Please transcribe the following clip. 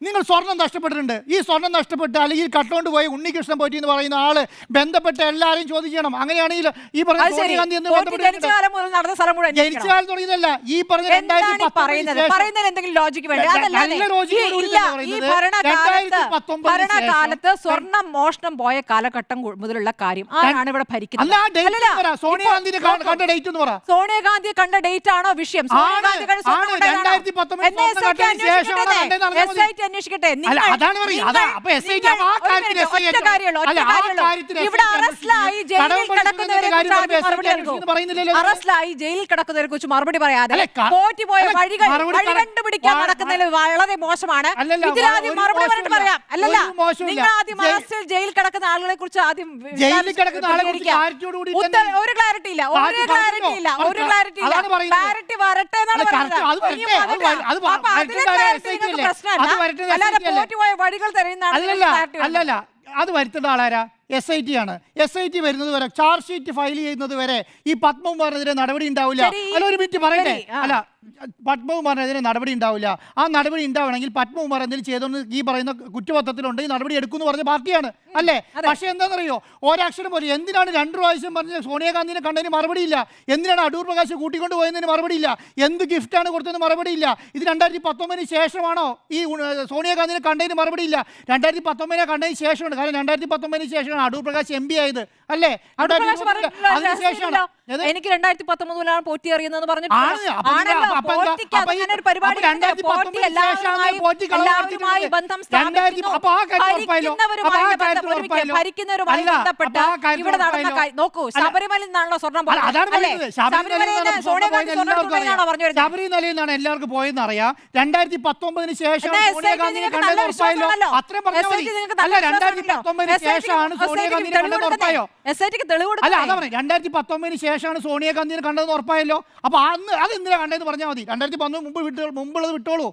നിങ്ങൾ സ്വർണം നഷ്ടപ്പെട്ടിട്ടുണ്ട്. ഈ സ്വർണം നഷ്ടപ്പെട്ട് അല്ലെങ്കിൽ കട്ടുകൊണ്ട് പോയി ഉണ്ണികൃഷ്ണൻ പോറ്റി എന്ന് പറയുന്ന ആള് ബന്ധപ്പെട്ട എല്ലാവരും ചോദിക്കണം. അങ്ങനെയാണെങ്കിൽ ഈ പറഞ്ഞ സോണിയാഗാന്ധി എന്ന് ജനിച്ച കാലം മുതൽ നടന്ന സ്ഥലം മുഴുവൻ ജനിച്ച കാലം തുടങ്ങിയതല്ല. ഈ പറഞ്ഞ പറയുന്നതിന് എന്തെങ്കിലും ലോജിക്ക് വേണ്ടി ഭരണകാലത്ത് സ്വർണം മോഷണം പോയ കാലഘട്ടം മുതലുള്ള കാര്യം ആരാണ് ഇവിടെ ഭരിക്കുന്നത്? സോണിയാഗാന്ധി കണ്ട ഡേറ്റ് എന്ന് പറ. സോണിയാഗാന്ധി കണ്ട ഡേറ്റ് ആണോ വിഷയം? അന്വേഷിക്കട്ടെ. ഇവിടെ അറസ്റ്റിലായി ജയിലിൽ കിടക്കുന്നവരെ കുറിച്ച് മറുപടി പറയാതെ പോറ്റി പോയ വഴി കണ്ടുപിടിക്കാൻ നടക്കുന്നതിൽ വളരെ മോശമാണ്. ഇതിലാദ്യം മറുപടി പറഞ്ഞിട്ട് പറയാം. അല്ലല്ല, നിങ്ങൾ ആദ്യം അറസ്റ്റിൽ ജയിലിൽ കിടക്കുന്ന ആളുകളെ കുറിച്ച് ആദ്യം ഒരു ക്ലാരിറ്റി ഇല്ല. ക്ലാരിറ്റി വരട്ടെ എന്നാണ് പ്രശ്നമല്ല. പോറ്റി പോയ വഴികൾ അല്ലല്ല, അത് വരുത്തേണ്ട ആളാരാ? SIT ആണ്. SIT വരുന്നത് വരെ, ചാർജ് ഷീറ്റ് ഫയൽ ചെയ്യുന്നത് വരെ ഈ പത്മകുമാറിനെതിരെ നടപടി ഉണ്ടാവില്ല. അല്ല, ഒരു മിനിറ്റ് പറയട്ടെ. അല്ല, പത്മകുമാറിനെതിരെ നടപടി ഉണ്ടാവില്ല. ആ നടപടി ഉണ്ടാവണമെങ്കിൽ പത്മകുമാർ എന്തെങ്കിലും ചെയ്തോന്ന് ഈ പറയുന്ന കുറ്റപത്രത്തിലുണ്ട് ഈ നടപടി എടുക്കുമെന്ന് പറഞ്ഞ പാർട്ടിയാണ് അല്ലേ? പക്ഷേ എന്താണെന്നറിയോ, ഒരക്ഷരം പോലും. എന്തിനാണ് 2 പ്രാവശ്യം പറഞ്ഞ സോണിയാഗാന്ധിനെ കണ്ടതിന് മറുപടിയില്ല? എന്തിനാണ് അടൂർ പ്രകാശ് കൂട്ടിക്കൊണ്ട് പോയതിന് മറുപടിയില്ല? എന്ത് ഗിഫ്റ്റാണ് കൊടുത്തതിന് മറുപടിയില്ല? ഇത് 2019 ശേഷമാണോ ഈ സോണിയാഗാന്ധിനെ കണ്ടതിന് മറുപടിയില്ല? 2019 കണ്ടതിന് ശേഷമാണ്. കാരണം 2019 ശേഷമാണ് അടൂർ പ്രകാശ് MP ആയത് അല്ലേ? എനിക്ക് 2019 പോറ്റി അറിയുന്നത് പറഞ്ഞിട്ട് നോക്കൂ, ശബരിമലയിൽ നിന്നാണല്ലോ സ്വർണം. ശബരിമലയിൽ നിന്നാണ് എല്ലാവർക്കും പോയെന്ന് അറിയാം. 2019 ശേഷം സോണിയാഗാന്ധിനെ കണ്ടത് ഉറപ്പായല്ലോ. അത്രയും പറഞ്ഞാൽ മതി. അല്ല, 2019 ശേഷമാണ് സോണിയാഗാന്ധിനെ കണ്ടത് ഉറപ്പായോ? അല്ല, അതാ പറയാം, 2019 ശേഷമാണ് സോണിയാഗാന്ധിനെ കണ്ടതെന്ന് ഉറപ്പായല്ലോ. അപ്പൊ അന്ന് അത് എന്തിനാ കണ്ടതെന്ന് പറഞ്ഞാൽ മതി. 2019 മുമ്പുള്ളത് വിട്ടോളൂ.